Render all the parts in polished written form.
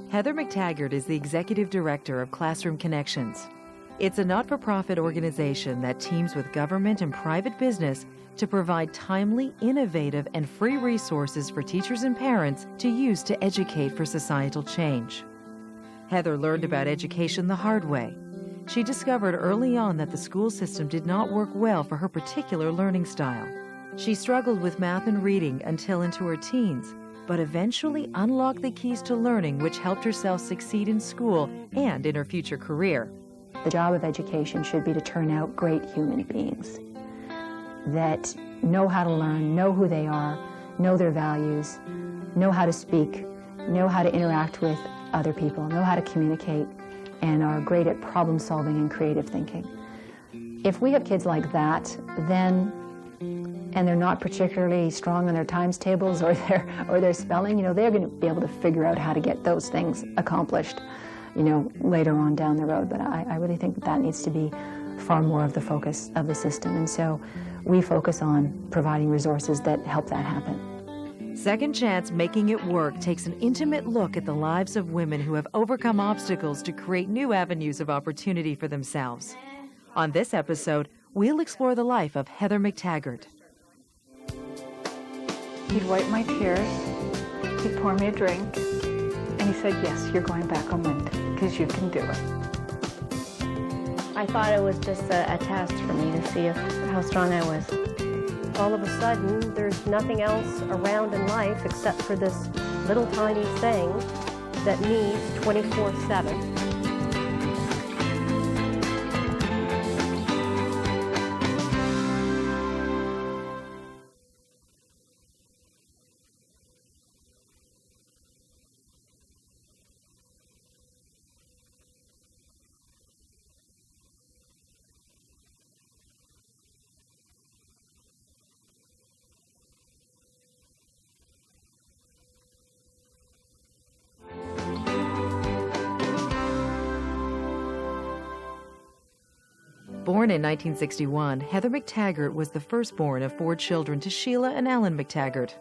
Heather MacTaggart is the executive director of Classroom Connections. It's a not-for-profit organization that teams with government and private business to provide timely, innovative, and free resources for teachers and parents to use to educate for societal change. Heather learned about education the hard way. She discovered early on that the school system did not work well for her particular learning style. She struggled with math and reading until into her teens, but eventually unlocked the keys to learning which helped herself succeed in school and in her future career. The job of education should be to turn out great human beings that know how to learn, know who they are, know their values, know how to speak, know how to interact with other people, know how to communicate, and are great at problem solving and creative thinking. If we have kids like that, and they're not particularly strong on their times tables or their spelling, they're going to be able to figure out how to get those things accomplished, later on down the road. But I really think that needs to be far more of the focus of the system. And so we focus on providing resources that help that happen. Second Chance Making It Work takes an intimate look at the lives of women who have overcome obstacles to create new avenues of opportunity for themselves. On this episode, we'll explore the life of Heather MacTaggart. He'd wipe my tears, he'd pour me a drink, and he said, "Yes, you're going back on Monday, because you can do it." I thought it was just a test for me to see how strong I was. All of a sudden, there's nothing else around in life except for this little tiny thing that needs 24/7. Born in 1961, Heather MacTaggart was the firstborn of 4 children to Sheila and Alan MacTaggart.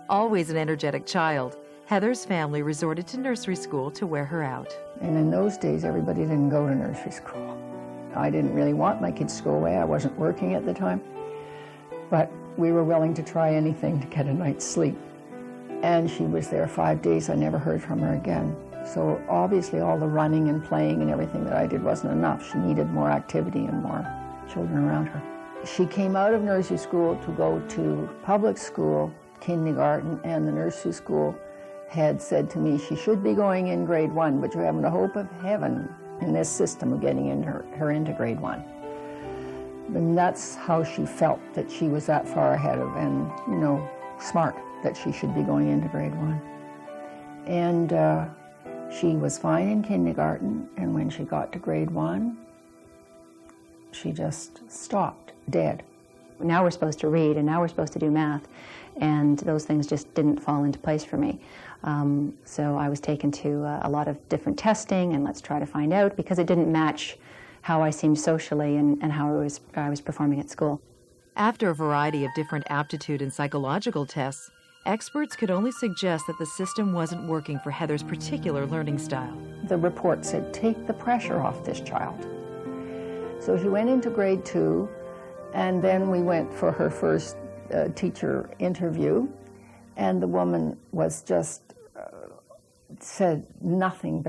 Always an energetic child, Heather's family resorted to nursery school to wear her out. And in those days, everybody didn't go to nursery school. I didn't really want my kids to go away. I wasn't working at the time. But we were willing to try anything to get a night's sleep. And she was there 5 days. I never heard from her again. So obviously all the running and playing and everything that I did wasn't enough. She needed more activity and more children around her. She came out of nursery school to go to public school, kindergarten, and the nursery school had said to me she should be going in grade 1, but you haven't a hope of heaven in this system of getting her into grade 1. And that's how she felt, that she was that far ahead of, and smart, that she should be going into grade 1. And she was fine in kindergarten, and when she got to grade 1, she just stopped, dead. Now we're supposed to read, and now we're supposed to do math, and those things just didn't fall into place for me. So I was taken to a lot of different testing, and let's try to find out, because it didn't match how I seemed socially and how I was performing at school. After a variety of different aptitude and psychological tests, experts could only suggest that the system wasn't working for Heather's particular learning style. The report said, take the pressure off this child. So she went into grade 2, and then we went for her first teacher interview, and the woman was just said nothing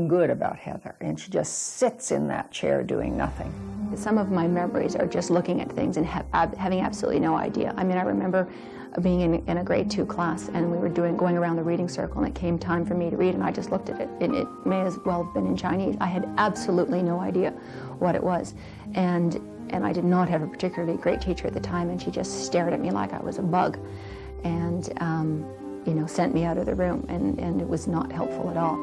good about Heather, and she just sits in that chair doing nothing. Some of my memories are just looking at things and having absolutely no idea. I mean, I remember being in a grade 2 class, and we were going around the reading circle, and it came time for me to read, and I just looked at it, and it may as well have been in Chinese. I had absolutely no idea what it was, and I did not have a particularly great teacher at the time, and she just stared at me like I was a bug, and sent me out of the room, and it was not helpful at all.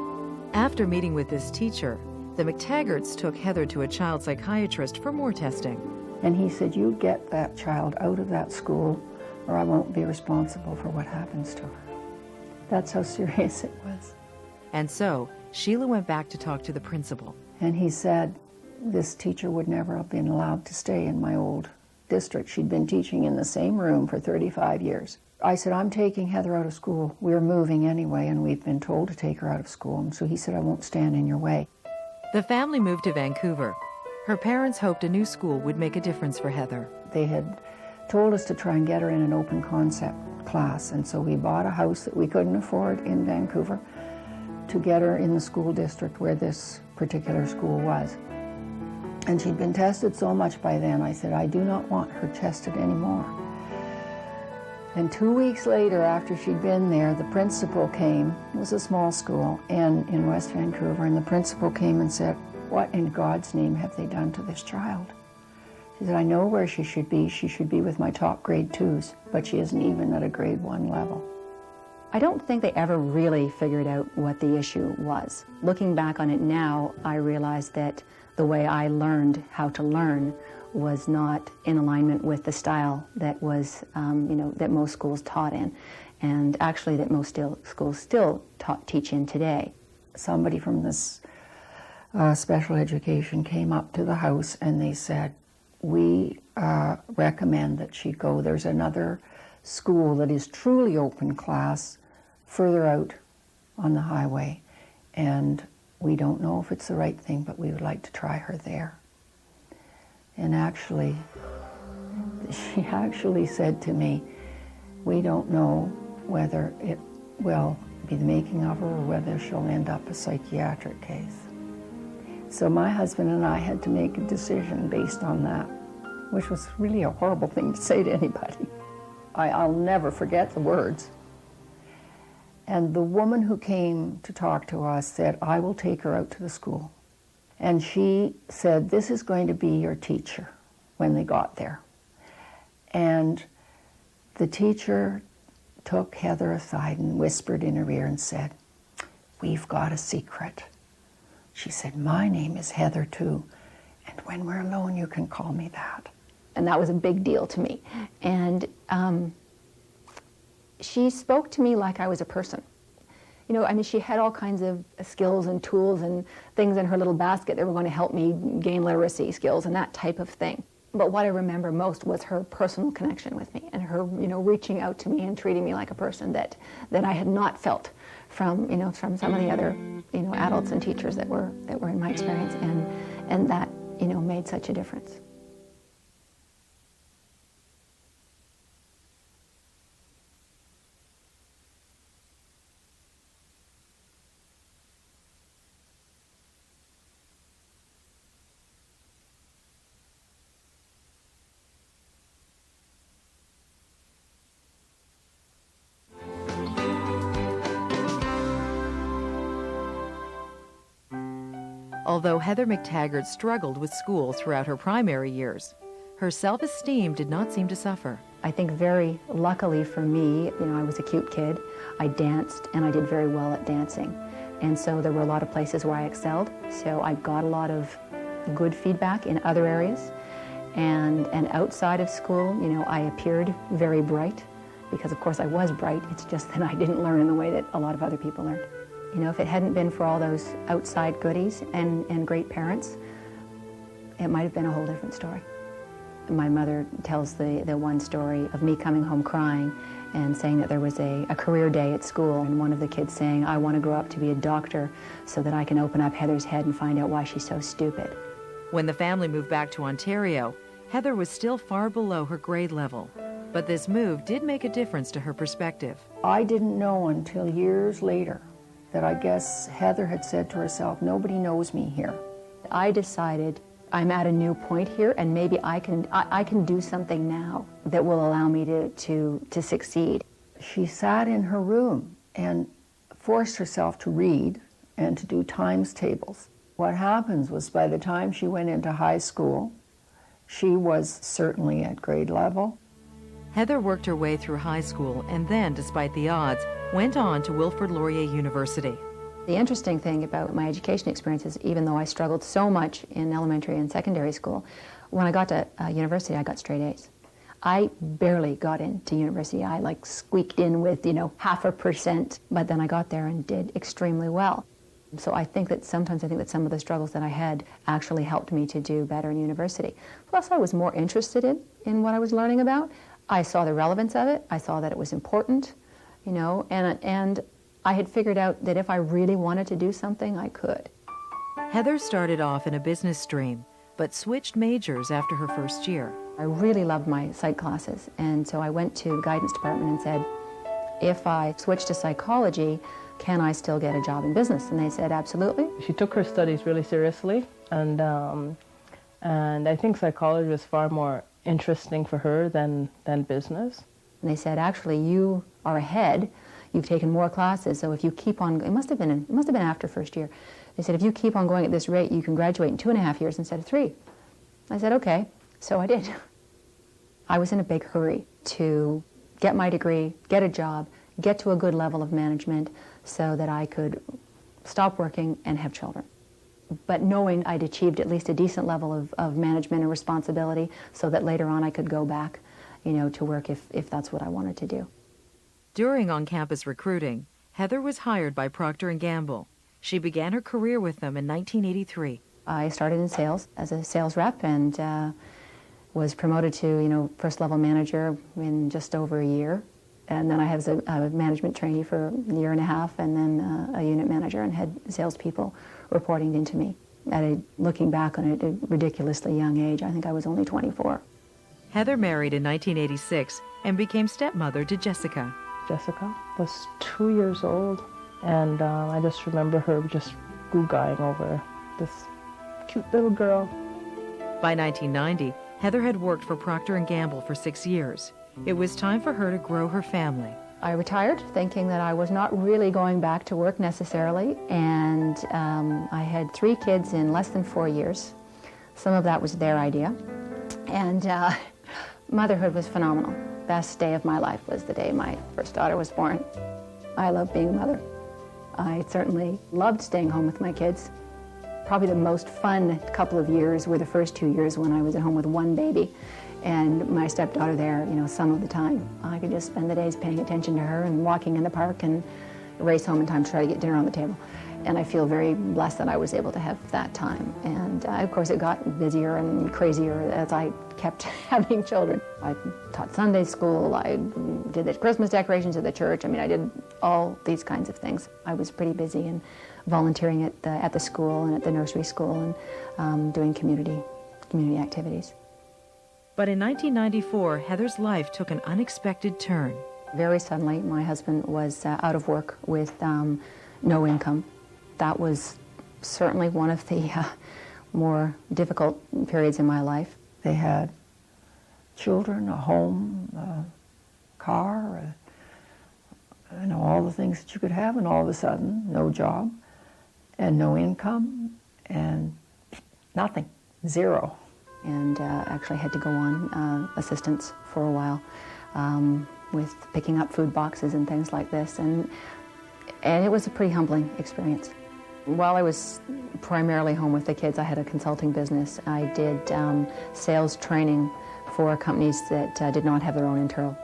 After meeting with this teacher, the MacTaggarts took Heather to a child psychiatrist for more testing. And he said, you get that child out of that school, or I won't be responsible for what happens to her. That's how serious it was. And so, Sheila went back to talk to the principal. And he said, this teacher would never have been allowed to stay in my old district. She'd been teaching in the same room for 35 years. I said, I'm taking Heather out of school. We're moving anyway, and we've been told to take her out of school. And so he said, I won't stand in your way. The family moved to Vancouver. Her parents hoped a new school would make a difference for Heather. They had told us to try and get her in an open concept class, and so we bought a house that we couldn't afford in Vancouver to get her in the school district where this particular school was. And she'd been tested so much by then, I said, I do not want her tested anymore. And 2 weeks later, after she'd been there, the principal came. It was a small school and in West Vancouver, and the principal came and said, what in God's name have they done to this child? She said, I know where she should be. She should be with my top grade 2s, but she isn't even at a grade 1 level. I don't think they ever really figured out what the issue was. Looking back on it now, I realize that the way I learned how to learn was not in alignment with the style that was, that most schools taught in, and actually that most schools still teach in today. Somebody from this special education came up to the house and they said, we recommend that she go. There's another school that is truly open class further out on the highway, and we don't know if it's the right thing, but we would like to try her there. And actually, she actually said to me, we don't know whether it will be the making of her or whether she'll end up a psychiatric case. So my husband and I had to make a decision based on that, which was really a horrible thing to say to anybody. I'll never forget the words. And the woman who came to talk to us said, I will take her out to the school. And she said, this is going to be your teacher when they got there. And the teacher took Heather aside and whispered in her ear and said, we've got a secret. She said, my name is Heather too, and when we're alone you can call me that. And that was a big deal to me. And she spoke to me like I was a person. She had all kinds of skills and tools and things in her little basket that were going to help me gain literacy skills and that type of thing. But what I remember most was her personal connection with me and her, reaching out to me and treating me like a person that I had not felt from some of the other, adults and teachers that were in my experience, and that, made such a difference. Although Heather MacTaggart struggled with school throughout her primary years, her self-esteem did not seem to suffer. I think very luckily for me, I was a cute kid. I danced, and I did very well at dancing. And so there were a lot of places where I excelled. So I got a lot of good feedback in other areas. And outside of school, I appeared very bright, because of course I was bright. It's just that I didn't learn in the way that a lot of other people learned. If it hadn't been for all those outside goodies and great parents, it might have been a whole different story. My mother tells the one story of me coming home crying and saying that there was a career day at school, and one of the kids saying, I want to grow up to be a doctor so that I can open up Heather's head and find out why she's so stupid. When the family moved back to Ontario, Heather was still far below her grade level, but this move did make a difference to her perspective. I didn't know until years later that I guess Heather had said to herself, nobody knows me here. I decided I'm at a new point here, and maybe I can do something now that will allow me to succeed. She sat in her room and forced herself to read and to do times tables. What happens was, by the time she went into high school, she was certainly at grade level. Heather worked her way through high school and then, despite the odds, went on to Wilfrid Laurier University. The interesting thing about my education experience is, even though I struggled so much in elementary and secondary school, when I got to university, I got straight A's. I barely got into university. I squeaked in with, 0.5%, but then I got there and did extremely well. So I think that sometimes some of the struggles that I had actually helped me to do better in university. Plus, I was more interested in what I was learning about. I saw the relevance of it. I saw that it was important, you know, and I had figured out that if I really wanted to do something, I could. Heather started off in a business stream, but switched majors after her first year. I really loved my psych classes, and so I went to the guidance department and said, if I switch to psychology, can I still get a job in business? And they said, absolutely. She took her studies really seriously, and I think psychology was far more interesting for her than business. And they said, actually, you are ahead. You've taken more classes, so if you keep on, it must have been after first year. They said, if you keep on going at this rate, you can graduate in 2.5 years instead of 3. I said, okay, so I did. I was in a big hurry to get my degree, get a job, get to a good level of management so that I could stop working and have children. But knowing I'd achieved at least a decent level of management and responsibility so that later on I could go back, you know, to work if that's what I wanted to do. During on-campus recruiting, Heather was hired by Procter & Gamble. She began her career with them in 1983. I started in sales as a sales rep and was promoted to, you know, first-level manager in just over a year. And then I was a management trainee for a year and a half, and then a unit manager, and had salespeople reporting into me. Looking back on it, at a ridiculously young age, I think I was only 24. Heather married in 1986 and became stepmother to Jessica. Jessica was 2 years old, and I just remember her just goo-guying over this cute little girl. By 1990, Heather had worked for Procter & Gamble for 6 years. It was time for her to grow her family. I retired thinking that I was not really going back to work necessarily, and I had 3 kids in less than 4 years. Some of that was their idea, and motherhood was phenomenal. Best day of my life was the day my first daughter was born. I love being a mother. I certainly loved staying home with my kids. Probably the most fun couple of years were the first 2 years when I was at home with one baby and my stepdaughter there, you know, some of the time. I could just spend the days paying attention to her and walking in the park and race home in time to try to get dinner on the table. And I feel very blessed that I was able to have that time. And of course it got busier and crazier as I kept having children. I taught Sunday school, I did the Christmas decorations at the church. I mean, I did all these kinds of things. I was pretty busy and volunteering at the school and at the nursery school and doing community activities. But in 1994, Heather's life took an unexpected turn. Very suddenly, my husband was out of work with no income. That was certainly one of the more difficult periods in my life. They had children, a home, a car, you know, all the things that you could have, and all of a sudden, no job and no income and nothing, zero. And actually had to go on assistance for a while with picking up food boxes and things like this. And it was a pretty humbling experience. While I was primarily home with the kids, I had a consulting business. I did sales training for companies that did not have their own internal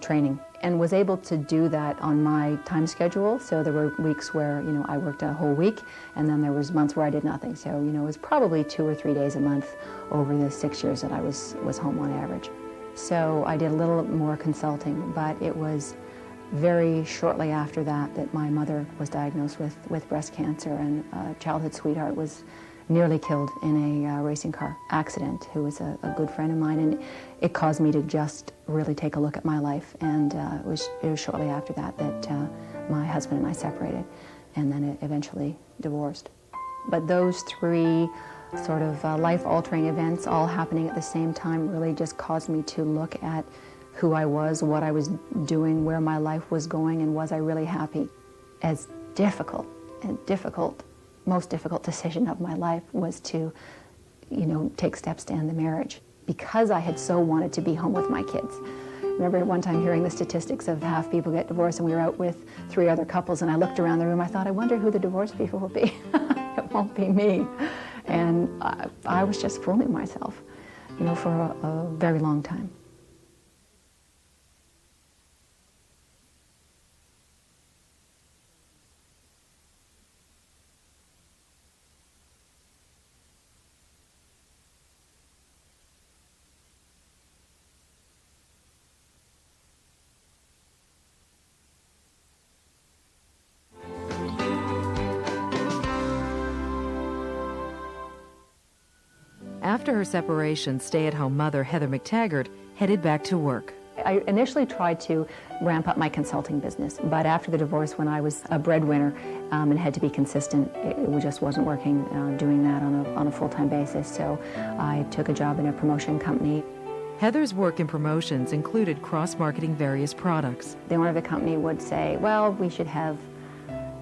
training, and was able to do that on my time schedule. So there were weeks where, you know, I worked a whole week, and then there was months where I did nothing. So, you know, it was probably 2 or 3 days a month over the 6 years that I was home on average. So I did a little more consulting, but it was very shortly after that my mother was diagnosed with breast cancer, and a childhood sweetheart was nearly killed in a racing car accident, who was a good friend of mine, and it caused me to just really take a look at my life. And it was shortly after that my husband and I separated, and then eventually divorced. But those 3 sort of life-altering events all happening at the same time really just caused me to look at who I was, what I was doing, where my life was going, and was I really happy? As most difficult decision of my life was to, you know, take steps to end the marriage, because I had so wanted to be home with my kids. I remember one time hearing the statistics of half people get divorced, and we were out with 3 other couples, and I looked around the room, I thought, I wonder who the divorced people will be. It won't be me. And I was just fooling myself, you know, for a very long time. After her separation, stay-at-home mother Heather MacTaggart headed back to work. I initially tried to ramp up my consulting business, but after the divorce, when I was a breadwinner and had to be consistent, it just wasn't working doing that on a full-time basis, so I took a job in a promotion company. Heather's work in promotions included cross-marketing various products. The owner of the company would say, well, we should have,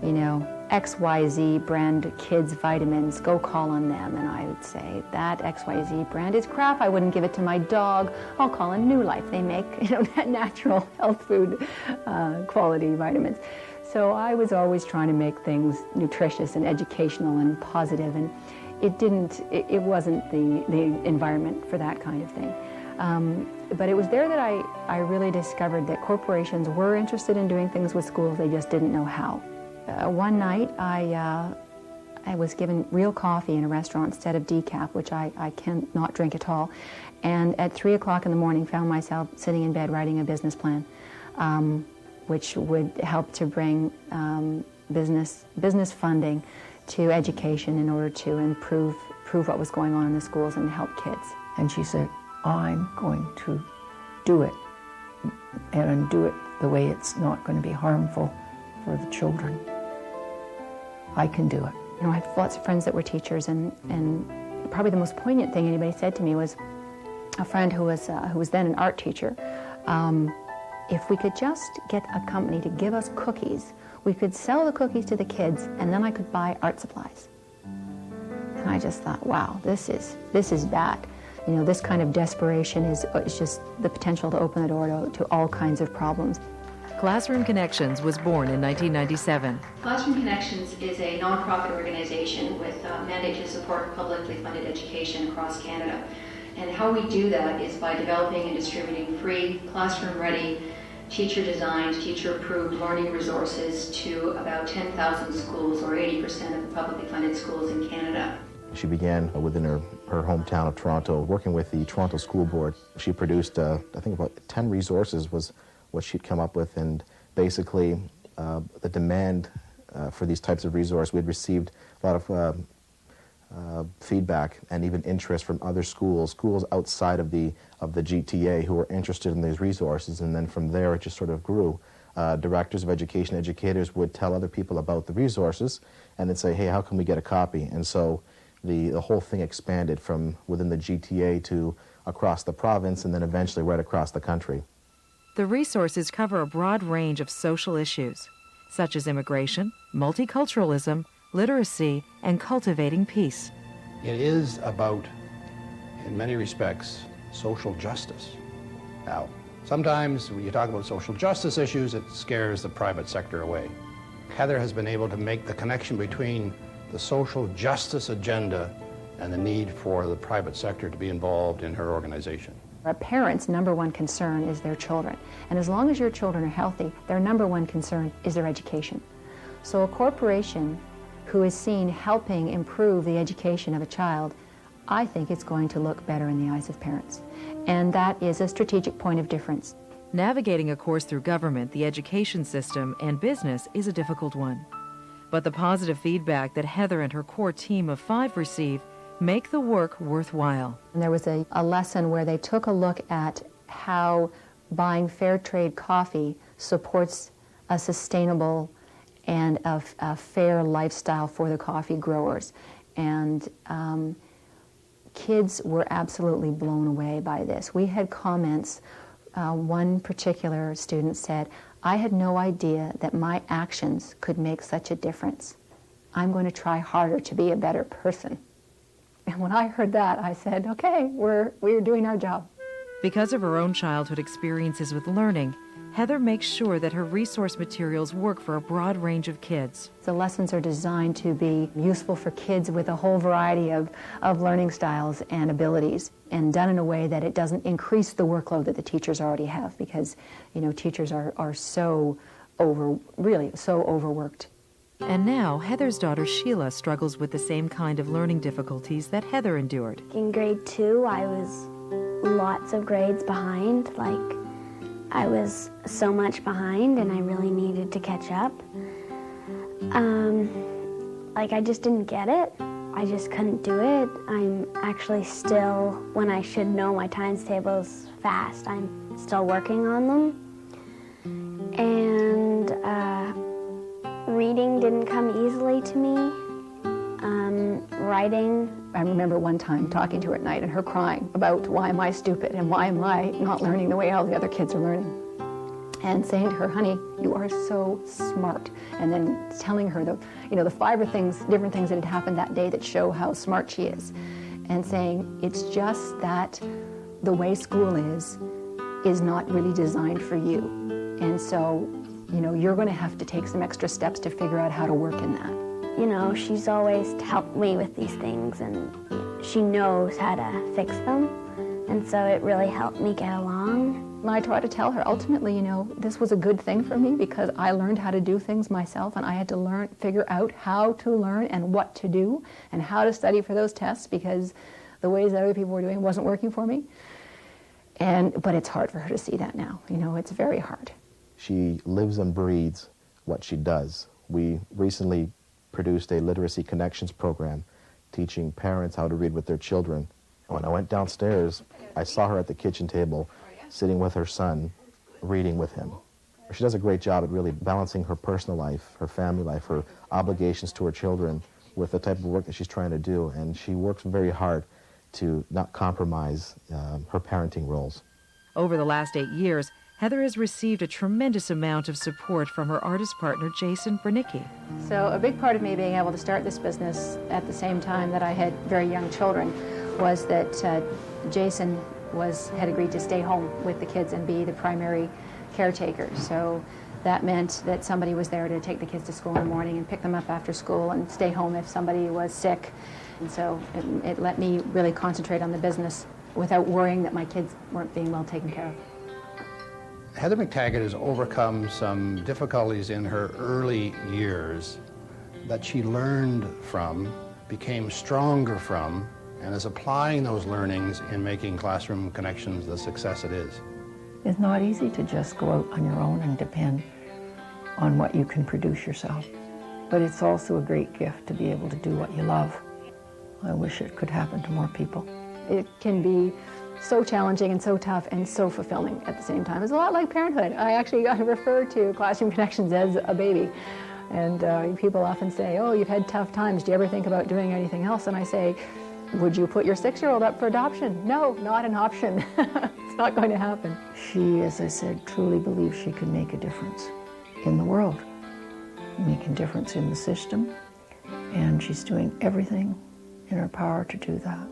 you know, XYZ brand kids vitamins, go call on them. And I would say, that XYZ brand is crap, I wouldn't give it to my dog, I'll call on New Life. They make, you know, natural health food quality vitamins. So I was always trying to make things nutritious and educational and positive, and it wasn't the environment for that kind of thing. But it was there that I really discovered that corporations were interested in doing things with schools, they just didn't know how. One night I was given real coffee in a restaurant instead of decaf, which I cannot drink at all, and at 3 o'clock in the morning found myself sitting in bed writing a business plan, which would help to bring business funding to education in order to improve what was going on in the schools and help kids. And she said, I'm going to do it, and do it the way it's not going to be harmful for the children. I can do it. You know, I have lots of friends that were teachers, and probably the most poignant thing anybody said to me was a friend who was then an art teacher. If we could just get a company to give us cookies, we could sell the cookies to the kids, and then I could buy art supplies. And I just thought, wow, this is that. You know, this kind of desperation is just the potential to open the door to all kinds of problems. Classroom Connections was born in 1997. Classroom Connections is a nonprofit organization with a mandate to support publicly funded education across Canada. And how we do that is by developing and distributing free, classroom-ready, teacher-designed, teacher-approved learning resources to about 10,000 schools, or 80% of the publicly funded schools in Canada. She began within her hometown of Toronto, working with the Toronto School Board. She produced, I think about 10 resources was what she'd come up with, and basically the demand for these types of resources, we'd received a lot of feedback and even interest from other schools outside of the GTA who were interested in these resources, and then from there it just sort of grew. Directors of education, educators would tell other people about the resources and they'd say, hey, how can we get a copy? And so the whole thing expanded from within the GTA to across the province and then eventually right across the country. The resources cover a broad range of social issues, such as immigration, multiculturalism, literacy, and cultivating peace. It is about, in many respects, social justice. Now, sometimes when you talk about social justice issues, it scares the private sector away. Heather has been able to make the connection between the social justice agenda and the need for the private sector to be involved in her organization. A parent's number one concern is their children. And as long as your children are healthy, their number one concern is their education. So a corporation who is seen helping improve the education of a child, I think it's going to look better in the eyes of parents. And that is a strategic point of difference. Navigating a course through government, the education system, and business is a difficult one. But the positive feedback that Heather and her core team of 5 receive make the work worthwhile. And there was a lesson where they took a look at how buying fair trade coffee supports a sustainable and a fair lifestyle for the coffee growers. And kids were absolutely blown away by this. We had comments. One particular student said, I had no idea that my actions could make such a difference. I'm going to try harder to be a better person. And when I heard that, I said, okay, we're doing our job. Because of her own childhood experiences with learning, Heather makes sure that her resource materials work for a broad range of kids. The lessons are designed to be useful for kids with a whole variety of learning styles and abilities, and done in a way that it doesn't increase the workload that the teachers already have, because, you know, teachers are so overworked. And now, Heather's daughter Sheila struggles with the same kind of learning difficulties that Heather endured. In grade 2, I was lots of grades behind. Like, I was so much behind and I really needed to catch up. I just didn't get it. I just couldn't do it. I'm actually still, when I should know my times tables fast, I'm still working on them. And reading didn't come easily to me. Writing. I remember one time talking to her at night and her crying about why am I stupid and why am I not learning the way all the other kids are learning. And saying to her, honey, you are so smart. And then telling her the 5 different things that had happened that day that show how smart she is. And saying, it's just that the way school is not really designed for you. And so, you're going to have to take some extra steps to figure out how to work in that. She's always helped me with these things, and she knows how to fix them. And so it really helped me get along. I try to tell her, ultimately, this was a good thing for me because I learned how to do things myself, and I had to figure out how to learn and what to do and how to study for those tests because the ways that other people were doing wasn't working for me. But it's hard for her to see that now. It's very hard. She lives and breathes what she does. We recently produced a Literacy Connections program teaching parents how to read with their children. When I went downstairs, I saw her at the kitchen table sitting with her son, reading with him. She does a great job at really balancing her personal life, her family life, her obligations to her children with the type of work that she's trying to do, and she works very hard to not compromise her parenting roles. Over the last 8 years, Heather has received a tremendous amount of support from her artist partner, Jason Bernicki. So a big part of me being able to start this business at the same time that I had very young children was that Jason had agreed to stay home with the kids and be the primary caretaker. So that meant that somebody was there to take the kids to school in the morning and pick them up after school and stay home if somebody was sick. And so it let me really concentrate on the business without worrying that my kids weren't being well taken care of. Heather MacTaggart has overcome some difficulties in her early years that she learned from, became stronger from, and is applying those learnings in making Classroom Connections the success it is. It's not easy to just go out on your own and depend on what you can produce yourself. But it's also a great gift to be able to do what you love. I wish it could happen to more people. It can be so challenging and so tough and so fulfilling at the same time. It's a lot like parenthood. I refer to Classroom Connections as a baby. And people often say, oh, you've had tough times. Do you ever think about doing anything else? And I say, would you put your 6-year-old up for adoption? No, not an option. It's not going to happen. She, as I said, truly believes she can make a difference in the world, make a difference in the system, and she's doing everything in her power to do that.